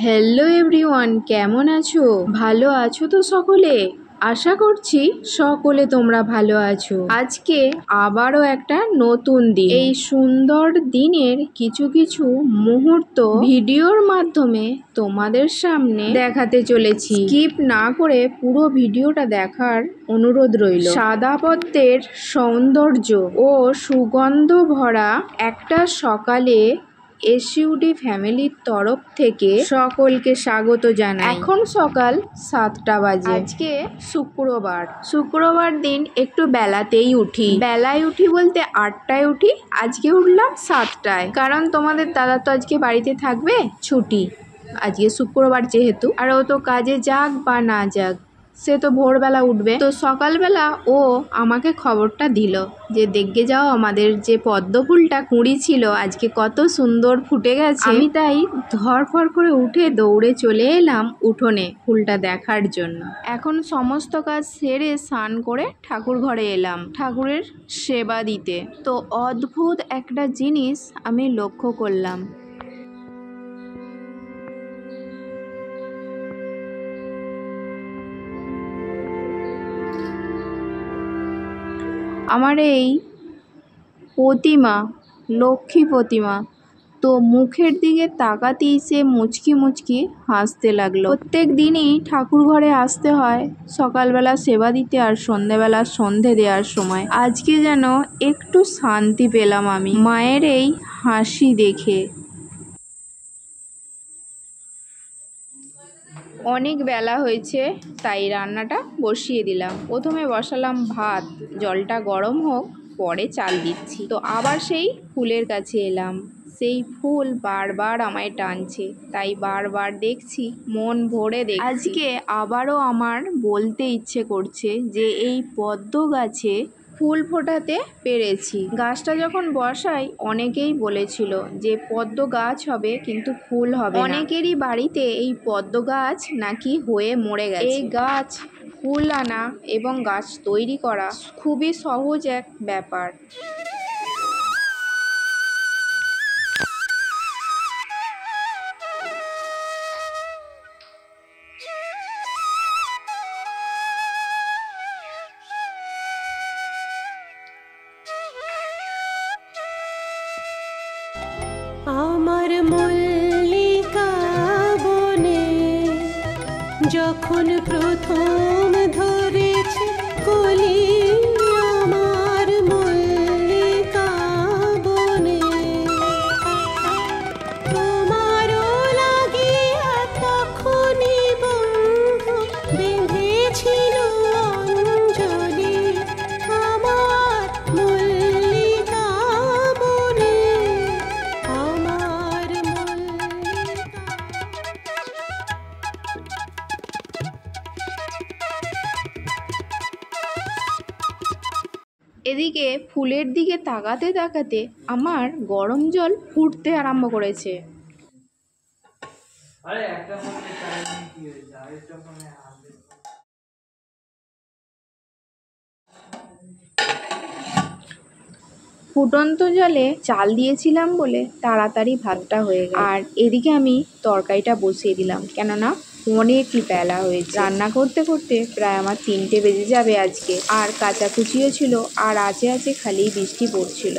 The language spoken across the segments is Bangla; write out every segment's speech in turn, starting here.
হ্যালো এভরিওয়ান, কেমন আছো? ভালো আছো তো সকলে? আশা করছি সকলে তোমরা ভালো আছো। আজকে আবারও একটা নতুন দিন। এই সুন্দর দিনের কিছু কিছু মুহূর্ত ভিডিওর মাধ্যমে তোমাদের সামনে দেখাতে চলেছি। স্কিপ না করে পুরো ভিডিওটা দেখার অনুরোধ রইল। সাদা পদ্মের সৌন্দর্য ও সুগন্ধ ভরা একটা সকালে এসইউডি ফ্যামিলির তরফ থেকে সকলকে স্বাগত জানাই। এখন সকাল 7টা বাজে। আজকে শুক্রবার দিন একটু বেলাতেই উঠি। বেলায় উঠি বলতে 8টায় উঠি। আজকে উঠলাম 7টায়, কারণ তোমাদের দাদা তো আজকে বাড়িতে থাকবে, ছুটি আজকে শুক্রবার যেহেতু। আর ও তো কাজে যাক বা না যাক, সে তো ভোরবেলা উঠবে। তো সকালবেলা ও আমাকে খবরটা দিল যে দেখে যাও, আমাদের যে পদ্ম ফুলটা কুঁড়ি ছিল আজকে কত সুন্দর ফুটে গেছে। আমি তাই ধরফর করে উঠে দৌড়ে চলে এলাম উঠোনে ফুলটা দেখার জন্য। এখন সমস্ত কাজ সেরে স্নান করে ঠাকুর ঘরে এলাম ঠাকুরের সেবা দিতে। তো অদ্ভুত একটা জিনিস আমি লক্ষ্য করলাম। আমার এই প্রতিমা, লক্ষ্মী প্রতিমা, তো মুখের দিকে তাকাতেই সে মুচকি মুচকি হাসতে লাগলো। প্রত্যেক দিনই ঠাকুর ঘরে আসতে হয় সকালবেলা সেবা দিতে আর সন্ধেবেলা সন্ধে দেওয়ার সময়। আজকে যেন একটু শান্তি পেলাম আমি মায়ের এই হাসি দেখে। অনেক বেলা হয়েছে, তাই রান্নাটা বসিয়ে দিলাম। প্রথমে বসালাম ভাত, জলটা গরম হোক, পরে চাল দিচ্ছি। তো আবার সেই ফুলের কাছে এলাম। সেই ফুল বারবার আমায় টানছে, তাই বারবার দেখছি, মন ভরে দেখছি। আজকে আবারও আমার বলতে ইচ্ছে করছে যে এই পদ্ম গাছে ফুল ফোটাতে পেরেছি। গাছটা যখন বসাই অনেকেই বলেছিল যে পদ্ম গাছ হবে কিন্তু ফুল হবে না। অনেকেরই বাড়িতে এই পদ্ম গাছ নাকি হয়ে মরে গেছে। এই গাছ ফুল আনা এবং গাছ তৈরি করা খুবই সহজ এক ব্যাপার। আমার মল্লিকা বনে যখন প্রথম ধরেছে কলি, আমার মল্লিকা বনে তোমারও লাগিয়া তখনই বন্ধু বেঁধেছিল অঞ্জলি। আমার মল্লিকা বনে, আমার এদিকে ফুলের দিকে তাকাতে তাকাতে আমার গরম জল ফুটতে আরম্ভ করেছে। ফুটন্ত জলে চাল দিয়েছিলাম বলে তাড়াতাড়ি ভাতটা হয়ে গেল। আর এদিকে আমি তরকারিটা বসিয়ে দিলাম, কেননা অনেক বেলা হয়েছে। রান্না করতে করতে প্রায় আমার 3টে বেজে যাবে আজকে। আর কাচাকুচিও ছিল, আর আছে খালি বৃষ্টি পড়ছিল।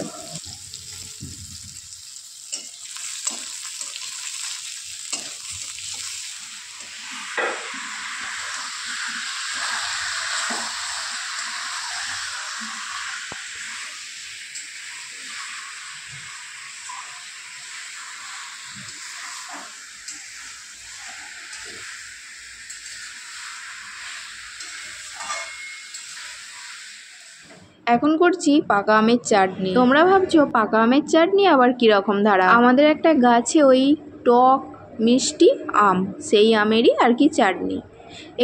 এখন করছি পাকা আমের চাটনি। তোমরা ভাবছো পাকা আমের চাটনি আবার কিরকম ধারা? আমাদের একটা গাছে ওই টক মিষ্টি আম, সেই আমেরই আর কি চাটনি,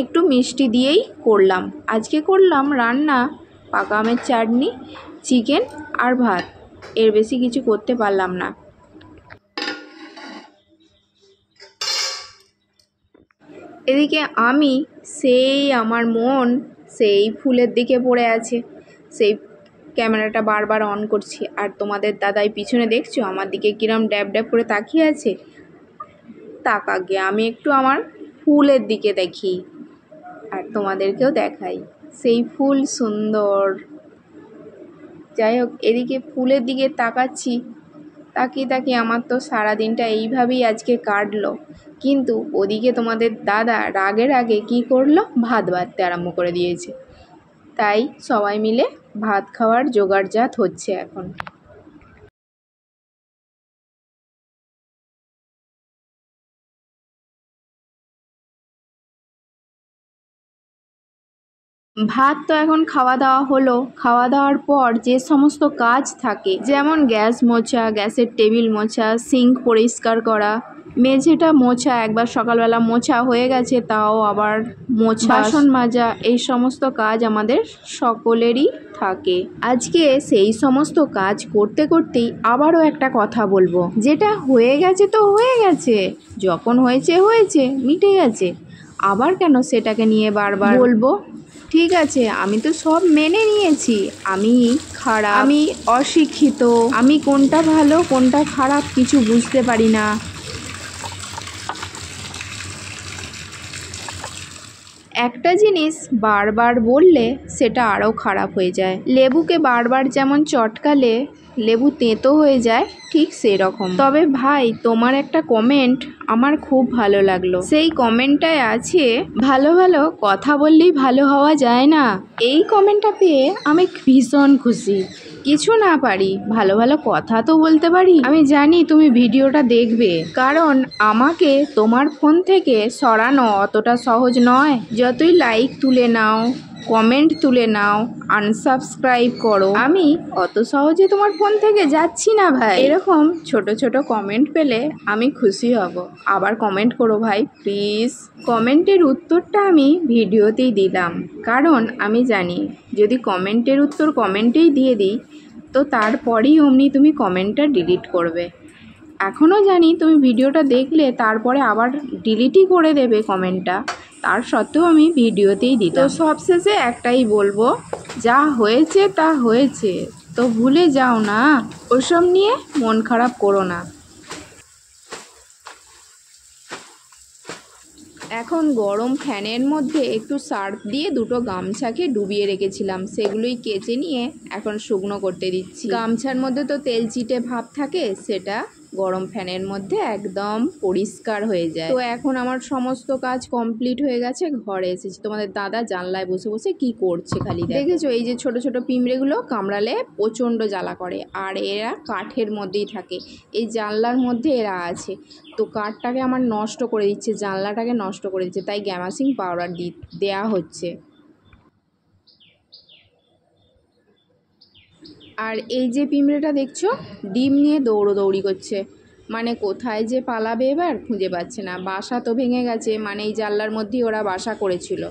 একটু মিষ্টি দিয়েই করলাম। আজকে করলাম রান্না পাকা আমের চাটনি, চিকেন আর ভাত, এর বেশি কিছু করতে পারলাম না। এদিকে আমি আমার মন সেই ফুলের দিকে পড়ে আছে। সেই ক্যামেরাটা বারবার অন করছি, আর তোমাদের দাদাই পিছনে দেখছো আমার দিকে কিরম ড্যাব ড্যাব করে তাকিয়ে আছে। তাকাকে, আমি একটু আমার ফুলের দিকে দেখি আর তোমাদেরকেও দেখাই। সেই ফুল সুন্দর। যাই হোক, এদিকে ফুলের দিকে তাকাচ্ছি, তাকিয়ে তাকিয়ে আমার তো সারাদিনটা এইভাবেই আজকে কাটলো। কিন্তু ওদিকে তোমাদের দাদা রাগের আগে কি করলো, ভাত বাড়তে আরম্ভ করে দিয়েছে। তাই সবাই মিলে ভাত খাওয়ার জোগাড়জাত হচ্ছে এখন। ভাত তো এখন খাওয়া দাওয়া হলো। খাওয়া দাওয়ার পর যে সমস্ত কাজ থাকে, যেমন গ্যাস মোছা, গ্যাসের টেবিল মোছা, সিঙ্ক পরিষ্কার করা, মেঝেটা মোছা, একবার সকালবেলা মোছা হয়ে গেছে তাও আবার মোছা, বাসন মাজা, এই সমস্ত কাজ আমাদের সকলেরই থাকে। আজকে সেই সমস্ত কাজ করতে করতেই আবারও একটা কথা বলবো, যেটা হয়ে গেছে তো হয়ে গেছে, যখন হয়েছে হয়েছে, মিটে গেছে, আবার কেন সেটাকে নিয়ে বারবার বলবো? ঠিক আছে, আমি তো সব মেনে নিয়েছি, আমি খারাপ, আমি অশিক্ষিত, আমি কোনটা ভালো কোনটা খারাপ কিছু বুঝতে পারি না। একটা জিনিস বারবার বললে সেটা আরও খারাপ হয়ে যায়। লেবুকে বারবার যেমন চটকালে লেবু তেঁতো হয়ে যায়, ঠিক সেই রকম। তবে ভাই, তোমার একটা কমেন্ট আমার খুব ভালো লাগলো। সেই কমেন্টটায় আছে, ভালো ভালো কথা বললেই ভালো হওয়া যায় না। এই কমেন্টটা পেয়ে আমি ভীষণ খুশি। কিছু না পারি, ভালো ভালো কথা তো বলতে পারি। আমি জানি তুমি ভিডিওটা দেখবে, কারণ আমাকে তোমার ফোন থেকে সরানো অতটা সহজ নয়। যতই লাইক তুলে নাও, কমেন্ট তুলে নাও, আনসাবস্ক্রাইব করো, আমি অত সহজে তোমার ফোন থেকে যাচ্ছি না ভাই। এরকম ছোট ছোট কমেন্ট পেলে আমি খুশি হব। আবার কমেন্ট করো ভাই প্লিজ। কমেন্টের উত্তরটা আমি ভিডিওতেই দিলাম, কারণ আমি জানি যদি কমেন্টের উত্তর কমেন্টেই দিয়ে দিই তো তারপরেই অমনি তুমি কমেন্টটা ডিলিট করবে। এখনও জানি তুমি ভিডিওটা দেখলে তারপরে আবার ডিলিটই করে দেবে কমেন্টটা, তার সত্ত্বেও আমি ভিডিওতেই দিতাম। তো সবশেষে একটাই বলবো, যা হয়েছে তা হয়েছে, তো ভুলে যাও না, ওসব নিয়ে মন খারাপ করো না। এখন গরম ফ্যানের মধ্যে একটু সার্ফ দিয়ে দুটো গামছাকে ডুবিয়ে রেখেছিলাম, সেগুলোই কেচে নিয়ে এখন শুকনো করতে দিচ্ছি। গামছার মধ্যে তো তেল চিটে ভাব থাকে, সেটা গরম ফ্যানের মধ্যে একদম পরিষ্কার হয়ে যায়। তো এখন আমার সমস্ত কাজ কমপ্লিট হয়ে গেছে, ঘরে এসেছি। তোমাদের দাদা জানলায় বসে বসে কি করছে খালি দেখেছো? এই যে ছোট ছোট পিঁমড়েগুলো কামড়ালে প্রচণ্ড জ্বালা করে, আর এরা কাঠের মধ্যেই থাকে। এই জানলার মধ্যে এরা আছে, তো কাঠটাকে আমার নষ্ট করে দিচ্ছে, জানলাটাকে নষ্ট করে দিচ্ছে, তাই গ্যামাক্সিন পাউডার দেয়া হচ্ছে। আর এই যে পিঁমড়েটা দেখছো, ডিম নিয়ে দৌড়োদৌড়ি করছে, মানে কোথায় যে পালাবে এবার খুঁজে পাচ্ছে না। বাসা তো ভেঙে গেছে, মানে এই জানলার মধ্যেই ওরা বাসা করেছিল।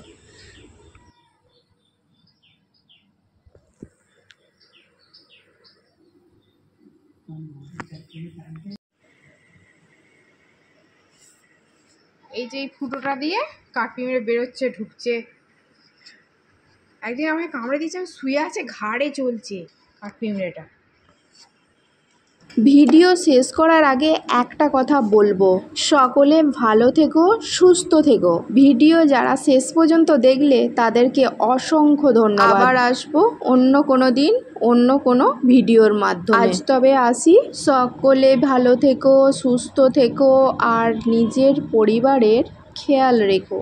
এই যে এই ফুটোটা দিয়ে কাঠপিঁমড়ে বেরোচ্ছে, ঢুকছে। একদিন আমাকে কামড়ে দিয়েছে, আমি শুয়ে আছে, ঘাড়ে চলছে কাঠপিঁমড়েটা। ভিডিও শেষ করার আগে একটা কথা বলবো, সকলে ভালো থেকো, সুস্থ থেকো। ভিডিও যারা শেষ পর্যন্ত দেখলে তাদেরকে অসংখ্য ধন্যবাদ। আবার আসবো অন্য কোনো দিন অন্য কোনো ভিডিওর মাধ্যমে। আজ তবে আসি, সকলে ভালো থেকো, সুস্থ থেকো আর নিজের পরিবারের খেয়াল রেখো।